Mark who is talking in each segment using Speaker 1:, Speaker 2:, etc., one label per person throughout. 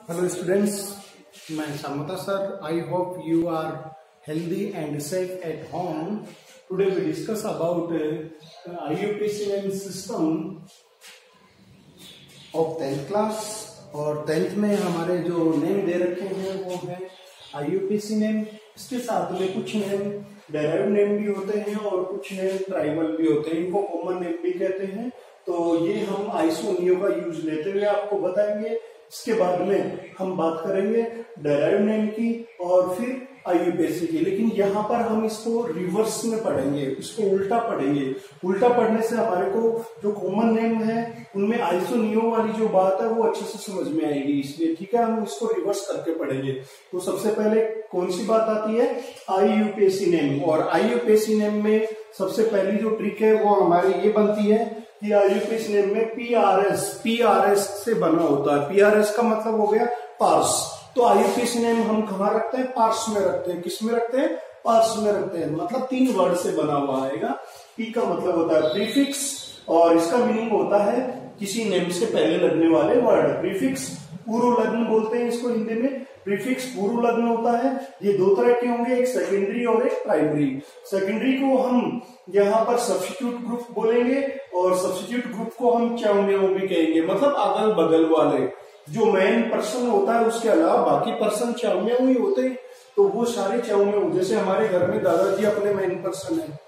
Speaker 1: Hello students, मैं Samata sir. I hope you are healthy and safe at home. Today we discuss about IUPAC system of 10th class और 10th में हमारे जो name दे रखे हैं वो है IUPAC नेम। इसके साथ में कुछ नेम डेराइव नेम भी होते हैं और कुछ नेम ट्राइबल भी होते हैं, इनको कॉमन नेम भी कहते हैं। तो ये हम आईएसओ नियो का यूज लेते हुए आपको बताएंगे। इसके बाद में हम बात करेंगे डेराइव नेम की और फिर आईयूपीएसी की, लेकिन यहाँ पर हम इसको रिवर्स में पढ़ेंगे, इसको उल्टा पढ़ेंगे। उल्टा पढ़ने से हमारे को जो कॉमन नेम है उनमें आईएसओ नियो वाली जो बात है वो अच्छे से समझ में आएगी, इसलिए ठीक है हम इसको रिवर्स करके पढ़ेंगे। तो सबसे पहले कौन सी बात आती है, आईयूपीएसी नेम। और आईयूपीएसी नेम में सबसे पहली जो ट्रिक है वो हमारी ये बनती है कि आईयूपीएसी नेम में पीआरएस से बना होता है। पीआरएस का मतलब हो गया पार्स। तो आईयूपीएसी नेम हम कहाँ रखते हैं, पार्स में रखते हैं। किस में रखते हैं, पार्स में रखते हैं। मतलब 3 वर्ड से बना हुआ आएगा। पी का मतलब होता है प्रीफिक्स और इसका मीनिंग होता है किसी नेम से पहले लगने वाले वर्ड। प्रीफिक्स पूर्व लग्न बोलते हैं इसको हिंदी में। प्रीफिक्स पूर्व लग्न होता है। ये 2 तरह के होंगे, एक सेकेंडरी और एक प्राइमरी। सेकेंडरी को हम यहाँ पर सब्स्टिट्यूट ग्रुप बोलेंगे और सब्स्टिट्यूट ग्रुप को हम च्याओम्याओ भी कहेंगे, मतलब अगल बगल वाले। जो मेन पर्सन होता है उसके अलावा बाकी पर्सन च्याओम्याओ ही होते हैं। तो वो सारे च्याओम्याओ, जैसे हमारे घर में दादाजी अपने मेन पर्सन है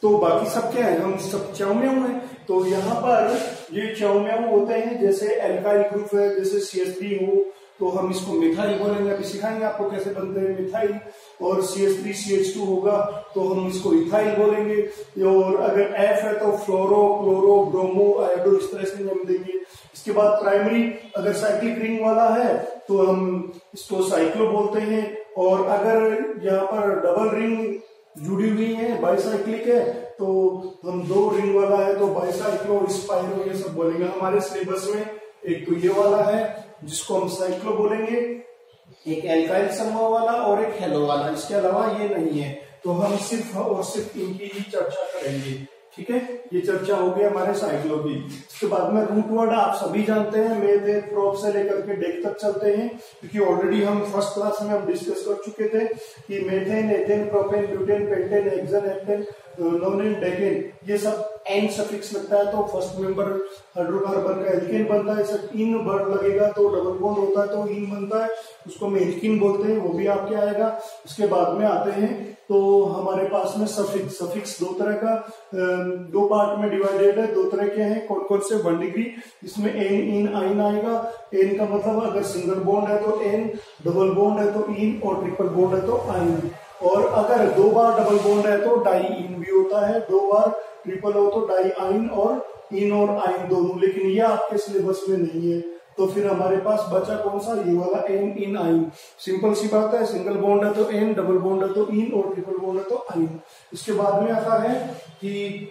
Speaker 1: तो बाकी सब क्या है, हम सब च्याओम्याओ हैं। तो यहाँ पर ये च्याओम्याओ होते हैं। जैसे एल्काइल ग्रुप है, जैसे CH3 हो तो हम इसको मिथाइल बोलेंगे। अभी सिखाएंगे आपको कैसे बनते हैं मिथाइल। और CH3CH2 होगा तो हम इसको इथाइल बोलेंगे। और अगर F है तो फ्लोरो, क्लोरो, ब्रोमो, आयोडो, इस तरह से नाम देंगे। इसके बाद प्राइमरी अगर साइक्लिक रिंग वाला है तो हम इसको साइक्लो बोलते हैं। और अगर यहाँ पर डबल रिंग जुड़ी हुई है, बाइसाइक्लिक है, तो हम 2 रिंग वाला है तो बाइसाइक्लो, स्पाइरो ये सब बोलेंगे। हमारे सिलेबस में एक तो ये वाला है जिसको हम साइक्लो बोलेंगे, एक एल्काइल समूह वाला और एक हेलो वाला। इसके अलावा ये नहीं है। तो हम सिर्फ और सिर्फ इनकी ही चर्चा करेंगे, ठीक है। ये चर्चा होगी हमारे साइक्लो की। इसके बाद में रूट वर्ड आप सभी जानते हैं, मेथ, प्रोप से लेकर के डेक तक चलते हैं, क्योंकि ऑलरेडी हम फर्स्ट क्लास में हम डिस्कस कर चुके थे कि methane, ethane, propane, butane, pentane, hexane, heptane, नोनेन, decane, ये सब एन सफिक्स लगता है तो फर्स्ट मेंबर हाइड्रोकार्बन का एल्केन बनता है। सब इन वर्ड लगेगा तो डबल बॉन्ड होता है तो इन बनता है, उसको हम एल्कीन बोलते हैं, वो भी आपके आएगा। उसके बाद में आते हैं तो हमारे पास में सफिक्स। सफिक्स 2 तरह का, 2 पार्ट में डिवाइडेड है। 2 तरह के हैं, कौन कौन से, 1 डिग्री। इसमें एन, इन, आइन आएगा। एन का मतलब अगर सिंगल बॉन्ड है तो एन, डबल बॉन्ड है तो इन और ट्रिपल बॉन्ड है तो आइन। और अगर 2 बार डबल बॉन्ड है तो डाई इन भी होता है, 2 बार ट्रिपल हो तो डाई आइन और इन और आइन दोनों। लेकिन ये आपके सिलेबस में नहीं है। तो फिर हमारे पास बचा कौन सा, ये वाला एन, इन, आइन। सिंपल सी बात है, सिंगल बॉन्ड है तो एन, डबल बॉन्ड है तो इन और ट्रिपल बॉन्ड है तो आइन। इसके बाद में आता है कि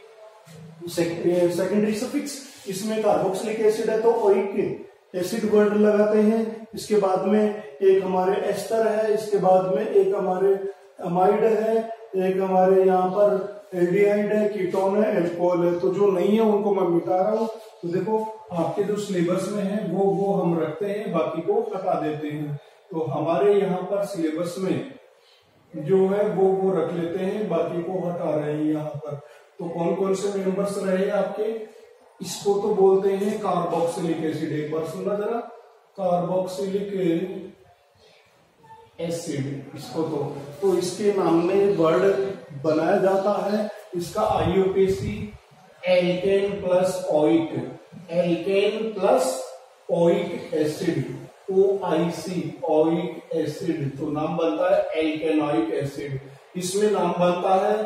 Speaker 1: सेकेंडरी सफिक्स। इसमें कार्बोक्सिलिक एसिड है तो ओइक एसिड वर्ड लगाते हैं। इसके बाद में एक हमारे एस्टर है, इसके बाद में एक हमारे अमाइड है, एक हमारे यहाँ पर एल्डिहाइड है, कीटोन है, एल्कोहल है। तो जो नहीं है उनको मैं मिटा रहा हूँ। तो देखो आपके जो सिलेबस में है वो हम रखते हैं, बाकी को हटा देते हैं। तो हमारे यहाँ पर सिलेबस में जो है वो रख लेते हैं, बाकी को हटा रहे हैं यहाँ पर। तो कौन कौन से मेंबर्स रहे आपके, इसको तो बोलते हैं कार्बोक्सिलिक एसिड। एक बार सुनना जरा, कार्बोक्सिलिक एसिड इसको तो इसके नाम में वर्ड बनाया जाता है। इसका IUPAC alkane plus oic, alkane plus oic acid, OIC, oic acid. तो नाम बनता है एल्केनोइक एसिड। इसमें नाम बनता है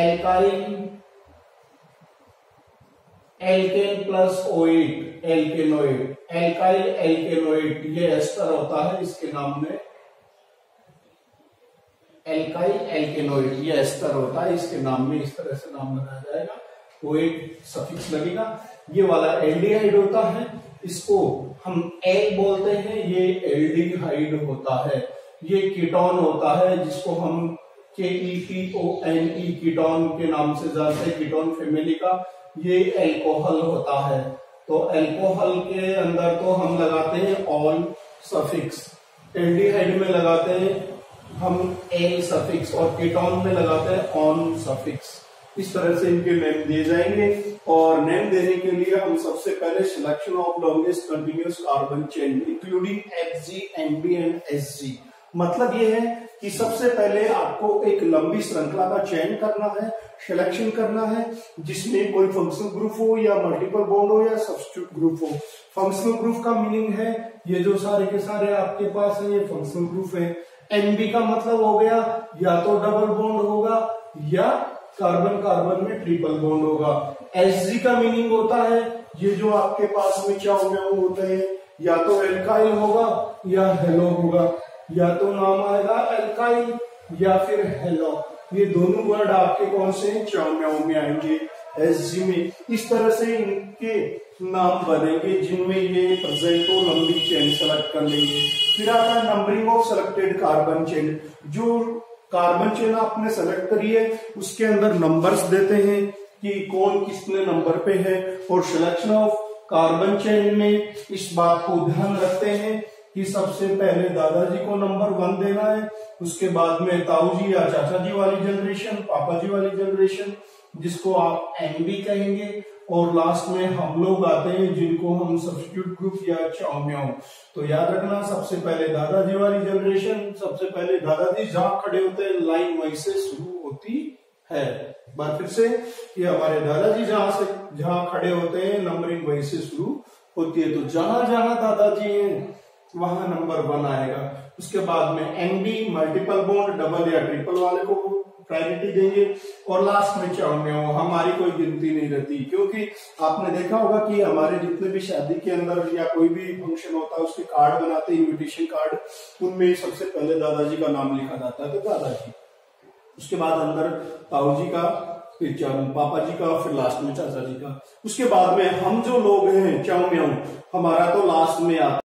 Speaker 1: alkyl, alkane plus oic, alkanoate, alkyl alkanoate. ये एस्टर होता है इसके नाम में, एल्काइल एल्केनोइड, ये एस्टर होता है इसके नाम में। इस तरह से नाम बनाया जाएगा, ओइक सफिक्स लगेगा। ये वाला एल्डिहाइड होता है, इसको हम एल बोलते हैं, ये एल्डिहाइड होता है। ये कीटोन होता है जिसको हम KETONE कीटोन के नाम से जानते हैं, कीटोन फैमिली का। ये एल्कोहल होता है। तो अल्कोहल के अंदर तो हम लगाते हैं ऑल सफिक्स, एल्डिहाइड में लगाते हैं हम एल सफिक्स और कीटोन में लगाते हैं ऑन सफिक्स। इस तरह से इनके नेम दिए जाएंगे। और नेम देने के लिए हम सबसे पहले selection of longest continuous carbon chain including Hg, Nb and Sg। मतलब ये है कि सबसे पहले आपको एक लंबी श्रृंखला का चयन करना है, सिलेक्शन करना है, जिसमें कोई फंक्शनल ग्रुप हो या मल्टीपल बॉन्ड हो या सब्स्टिट्यूट ग्रुप हो। फंक्शनल ग्रुप का मीनिंग है ये जो सारे के सारे आपके पास है, ये फंक्शनल ग्रुप है। Nb का मतलब हो गया या तो डबल बॉन्ड होगा या कार्बन कार्बन में ट्रिपल बॉन्ड होगा। Hg का मीनिंग होता है ये जो आपके पास में चाउ म्याऊ होते हैं, या तो एल्काइल होगा या हेलो होगा, या तो नाम आएगा एल्काइल या फिर हेलो। ये दोनों वर्ड आपके कौन से हैं, चाउ म्याऊ में आएंगे, Hg में। इस तरह से इनके नाम बनेंगे जिनमें ये प्रेजेंट हो, लंबी चेन सेलेक्ट कर लेंगे। फिर आता है numbering of selected carbon chain. जो कार्बन चेन आपने सेलेक्ट करी है उसके अंदर नंबर्स देते हैं कि कौन किसने नंबर पे है। और सिलेक्शन ऑफ कार्बन चेन में इस बात को ध्यान रखते हैं कि सबसे पहले दादाजी को नंबर 1 देना है, उसके बाद में ताऊ जी या चाचा जी वाली जनरेशन, पापा जी वाली जनरेशन जिसको आप एनबी कहेंगे, और लास्ट में हम लोग आते हैं जिनको हम सब्स्टिट्यूट ग्रुप या चाउ म्याऊ। तो याद रखना सबसे पहले दादाजी वाली जनरेशन, सबसे पहले दादाजी जहां खड़े होते हैं लाइन वहीं से शुरू होती है। बार फिर से कि हमारे दादाजी जहां खड़े होते हैं नंबरिंग वहीं से शुरू होती है। तो जहां जहां दादाजी हैं वहां नंबर 1 आएगा। उसके बाद में एनबी मल्टीपल बॉन्ड डबल या ट्रिपल वाले को प्रायोरिटी देंगे, और लास्ट में चाउ म्याऊ। हमारी कोई गिनती नहीं रहती, क्योंकि आपने देखा होगा कि हमारे जितने भी शादी के अंदर या कोई भी फंक्शन होता है उसके कार्ड बनाते हैं, इन्विटेशन कार्ड, उनमें सबसे पहले दादाजी का नाम लिखा जाता है, तो दादाजी, उसके बाद अंदर ताऊ जी का, फिर पापा जी का, फिर लास्ट में चाचा जी का। उसके बाद में हम जो लोग हैं चाउ म्याऊ, हमारा तो लास्ट में आता